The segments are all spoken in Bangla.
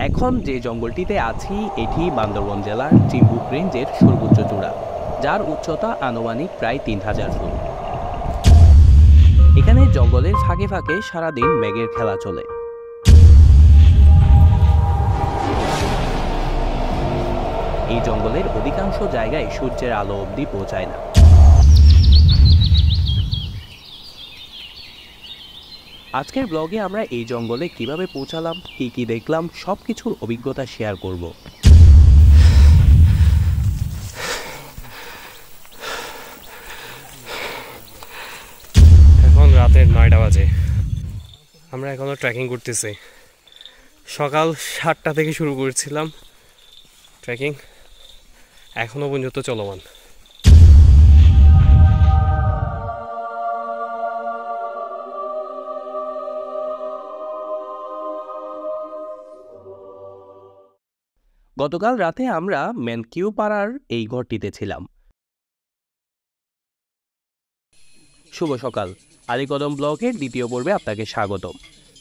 এখন যে জঙ্গলটিতে আছি এটি বান্দরবান জেলার চিম্বুক রেঞ্জের সর্বোচ্চ চূড়া, যার উচ্চতা আনুমানিক প্রায় 3000 ফুট। এখানে জঙ্গলের ফাঁকে ফাঁকে সারাদিন মেঘের খেলা চলে। এই জঙ্গলের অধিকাংশ জায়গায় সূর্যের আলো অবধি পৌঁছায় না। আজকের ব্লগে আমরা এই জঙ্গলে কিভাবে পৌঁছালাম, কি কি দেখলাম, সবকিছুর অভিজ্ঞতা শেয়ার করব। এখন রাতের 9টা বাজে। আমরা এখনো ট্রেকিং করতেছি। সকাল 7টা থেকে শুরু করেছিলাম ট্রেকিং, এখনো পর্যন্ত চলমান। গতকাল রাতে আমরা ম্যানকিউ পাড়ার এই ঘরটিতে ছিলাম। শুভ সকাল, আলীকদম ব্লগের দ্বিতীয় পর্বে আপনাকে স্বাগতম।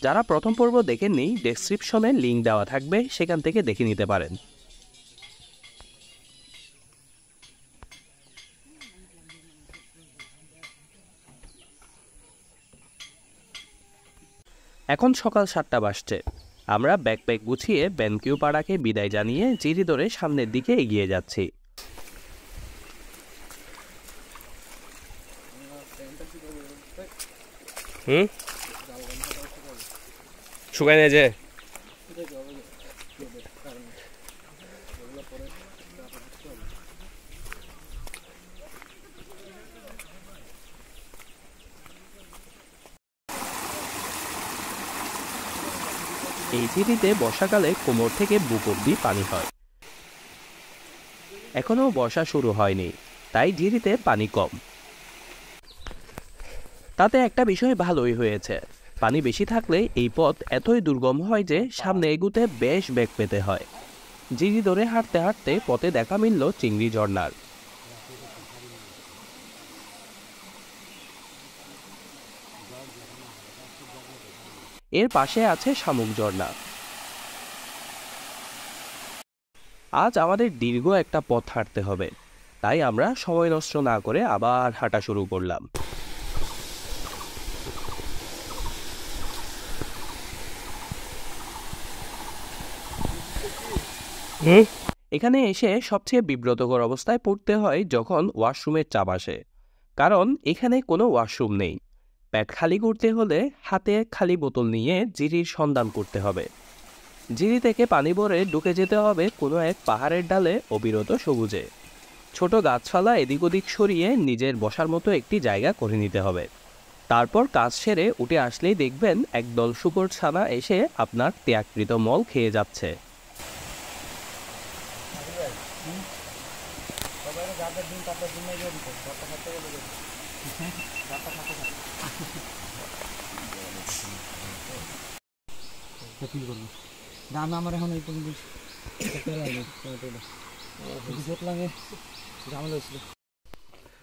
যারা প্রথম পর্ব দেখেননি, ডেসক্রিপশনে লিঙ্ক দেওয়া থাকবে, সেখান থেকে দেখে নিতে পারেন। এখন সকাল 7টা বাজছে। আমরা ব্যাকপ্যাক গুছিয়ে ম্যানকিউ পাড়াকে বিদায় জানিয়ে জিরি ধরে সামনের দিকে এগিয়ে যাচ্ছি। শুকায় না যে এই ঝিরিতে বর্ষাকালে কোমর থেকে বুক অব্দি পানি হয়। এখনো বর্ষা শুরু হয়নি, তাই ঝিরিতে পানি কম। তাতে একটা বিষয় ভালোই হয়েছে, পানি বেশি থাকলে এই পথ এতই দুর্গম হয় যে সামনে এগুতে বেশ বেগ পেতে হয়। ঝিরি ধরে হাঁটতে হাঁটতে পথে দেখা মিলল চিংড়ি ঝর্ণার। এর পাশে আছে শামুক ঝর্ণা। আজ আমাদের দীর্ঘ একটা পথ হাঁটতে হবে, তাই আমরা সময় নষ্ট না করে আবার হাঁটা শুরু করলাম। এখানে এসে সবচেয়ে বিব্রতকর অবস্থায় পড়তে হয় যখন ওয়াশরুমের চাপ আসে, কারণ এখানে কোনো ওয়াশরুম নেই। পেট খালি করতে হলে হাতে খালি বোতল নিয়ে জিরির সন্ধান করতে হবে। জিরি থেকে পানি ভরে ঢুকে যেতে হবে কোনো এক পাহাড়ের ডালে অবিরত সবুজে। ছোট গাছপালা এদিক ওদিক সরিয়ে নিজের বসার মতো একটি জায়গা করে নিতে হবে। তারপর কাজ সেরে উঠে আসলেই দেখবেন একদল শূকর ছানা এসে আপনার ত্যাগকৃত মল খেয়ে যাচ্ছে।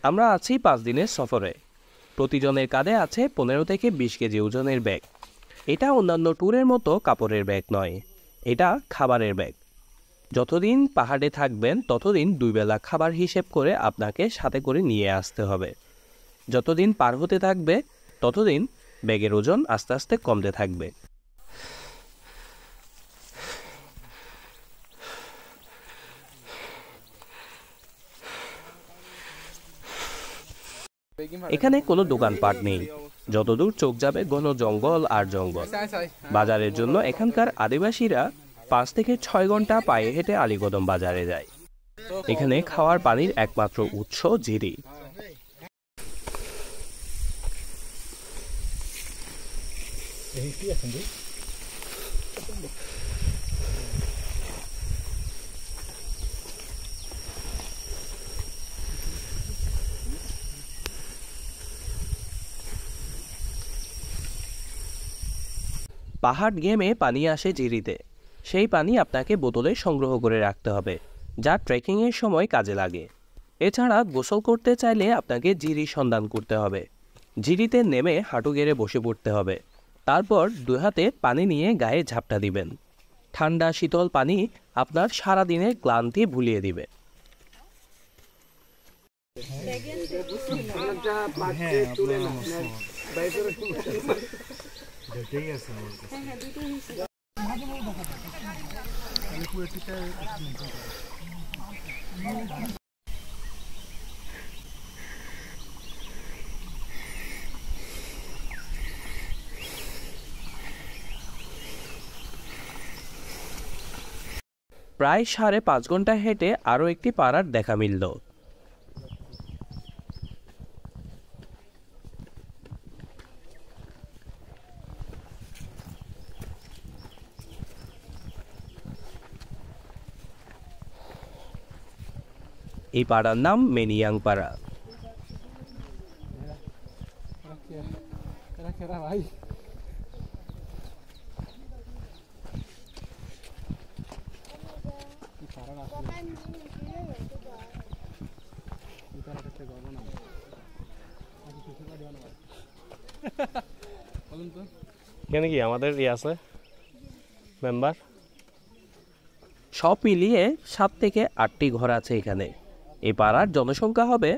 আমরা আছি 5 দিনের সফরে। প্রতিজনের কাঁধে আছে 15 থেকে 20 কেজি ওজনের ব্যাগ। এটা অন্যান্য ট্যুরের মতো কাপড়ের ব্যাগ নয়, এটা খাবারের ব্যাগ। যতদিন পাহাড়ে থাকবেন ততদিন 2 বেলা খাবার হিসেব করে আপনাকে সাথে করে নিয়ে আসতে হবে। যতদিন পার হতে থাকবে ততদিন ব্যাগের ওজন আস্তে আস্তে কমতে থাকবে। এখানে কোনো দোকানপাট নেই, যতদূর চোখ যাবে ঘন জঙ্গল আর জঙ্গল। বাজারের জন্য এখানকার আদিবাসীরা 5 থেকে 6 ঘন্টা পায়ে হেঁটে আলীকদম বাজারে যায়। এখানে খাওয়ার পানির একমাত্র উৎস ঝিরি। পাহাড় গেমে পানি আসে ঝিরিতে, সেই পানি আপনাকে বোতলে সংগ্রহ করে রাখতে হবে, যা ট্রেকিংয়ের সময় কাজে লাগে। এছাড়া গোসল করতে চাইলে আপনাকে ঝিরির সন্ধান করতে হবে। ঝিরিতে নেমে হাঁটু গেড়ে বসে পড়তে হবে, তারপর 2 হাতে পানি নিয়ে গায়ে ঝাপটা দিবেন। ঠান্ডা শীতল পানি আপনার সারাদিনের ক্লান্তি ভুলিয়ে দিবে। প্রায় 5.5 ঘন্টা হেঁটে আরও একটি পাড়ার দেখা মিলল। এই পাড়ার নাম মেনিয়াং পাড়া। এখানে কি আমাদের আছে মেম্বার? সব মিলিয়ে 7 থেকে 8টি ঘর আছে এখানে। এই পাড়ার জনসংখ্যা হবে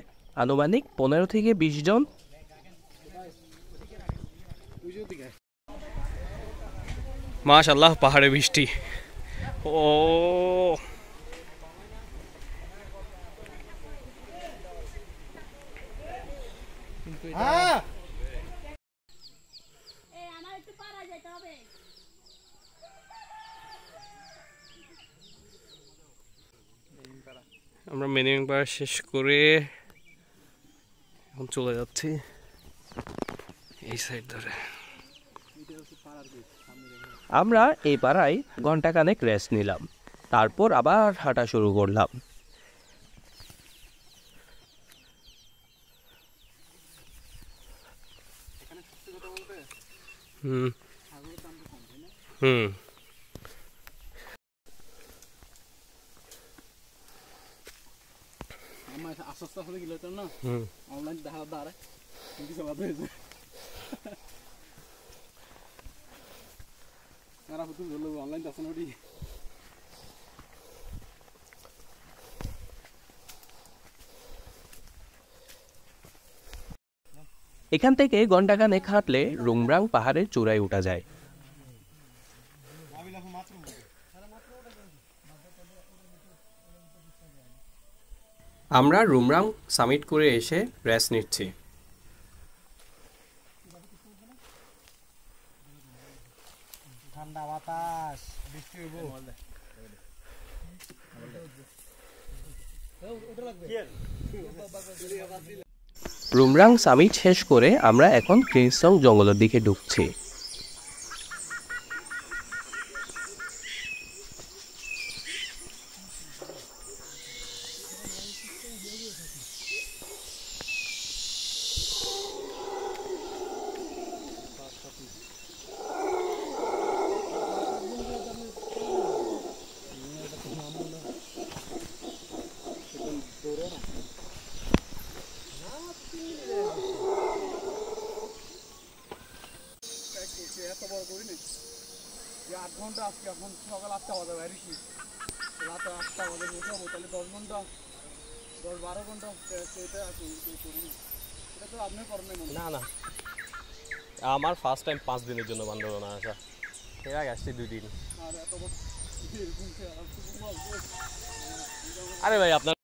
আনুমানিক 15 থেকে 20 জন। মাশাআল্লাহ, পাহাড়ে বৃষ্টি। ও আমরা মেনিং পাড়া শেষ করে এখন চলে যাচ্ছি এই সাইড ধরে। আমরা এই পাড়ায় ঘন্টাখানেক রেস্ট নিলাম, তারপর আবার হাঁটা শুরু করলাম। হুম হুম এখান থেকে ঘন্টাখানেক হাঁটলে রুমরাং পাহাড়ের চূড়ায় উঠা যায়। আমরা রুমরাং সামিট করে এসে রেস্ট নিচ্ছি। ঠান্ডা বাতাস, বৃষ্টি হইব। রুমরাং সামিট শেষ করে আমরা এখন ক্রিনসং জঙ্গলের দিকে ঢুকছি। এত বড় করিনি যে 8 ঘন্টা আজকে, এখন সকাল 8টা বাজে বাইরেছি, রাত 8টা বাজে উঠাবো, তাহলে 10 ঘন্টা 10-12 ঘন্টা সেটা করিনি। এটা তো আপনি করবেন না না, আমার ফার্স্ট টাইম 5 দিনের জন্য বান্দরবান আসা। এর আগে আসছি 2 দিন। আর এত বড় আরে ভাই আপনার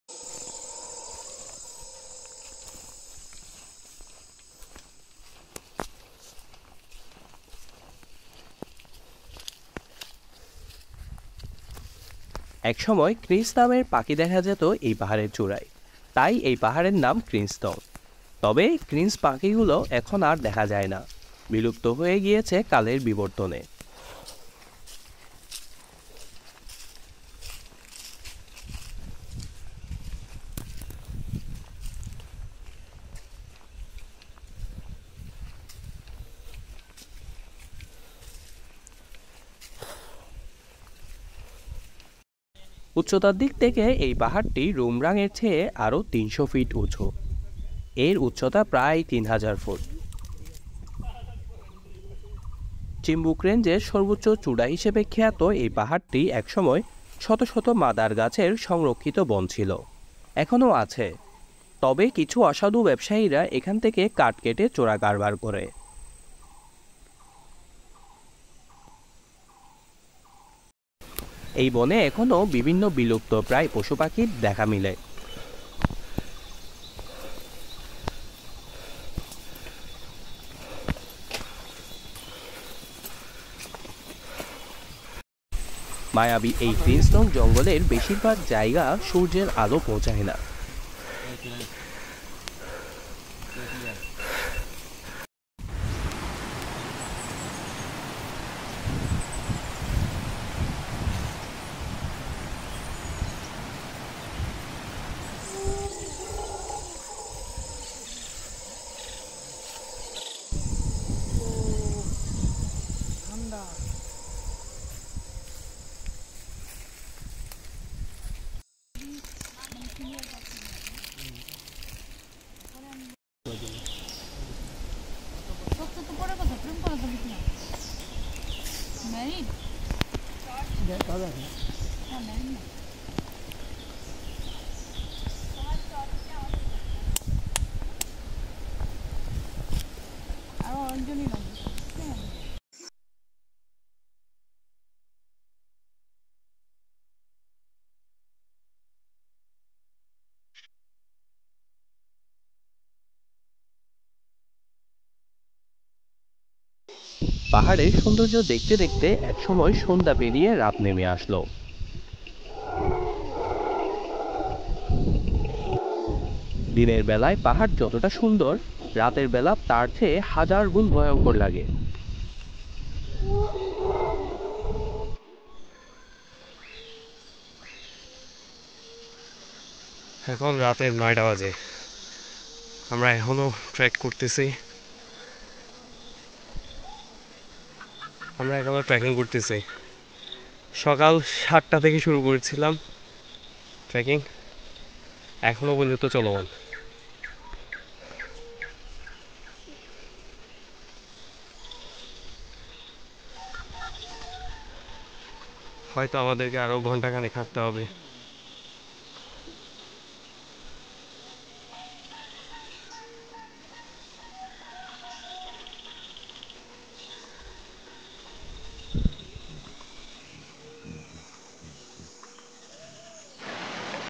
একসময় ক্রিন্স নামের পাখি দেখা যেত এই পাহাড়ের চূড়ায়, তাই এই পাহাড়ের নাম ক্রিন্সটং। তবে ক্রিন্স পাখিগুলো এখন আর দেখা যায় না, বিলুপ্ত হয়ে গিয়েছে কালের বিবর্তনে। উচ্চতার দিক থেকে এই পাহাড়টি রুমরাংয়ের চেয়ে আরও 300 ফিট উঁচু। এর উচ্চতা প্রায় 3000 ফুট। চিম্বুক রেঞ্জের সর্বোচ্চ চূড়া হিসেবে খ্যাত এই পাহাড়টি একসময় শত শত মাদার গাছের সংরক্ষিত বন ছিল, এখনও আছে। তবে কিছু অসাধু ব্যবসায়ীরা এখান থেকে কাঠ কেটে চোরা কারবার করে। এই বনে এখনও বিভিন্ন বিলুপ্ত প্রায় পশু পাখির দেখা মিলে। মায়াবী এই ফিন্সলং জঙ্গলের বেশিরভাগ জায়গা সূর্যের আলো পৌঁছায় না। ঠান্ডা। তো পরে কথা প্রেম করা যাবে কিনা ম্যারিড হ্যাঁ ম্যারিড না আরো অনেকজনই লাগবে পাহাড়ের সৌন্দর্য দেখতে দেখতে একসময় সন্ধ্যা পেরিয়ে রাত নেমে আসলো। দিনের বেলায় পাহাড় যতটা সুন্দর, রাতের বেলা তার চেয়ে হাজার গুণ ভয়ঙ্কর লাগে। এখন রাতের 9টা বাজে, আমরা এখনও ট্রেক করতেছি। সকাল 7টা থেকে শুরু করেছিলাম ট্রেকিং, এখনও পর্যন্ত চলমান। হয়তো আমাদেরকে আরও ঘন্টাখানেক হাঁটতে হবে।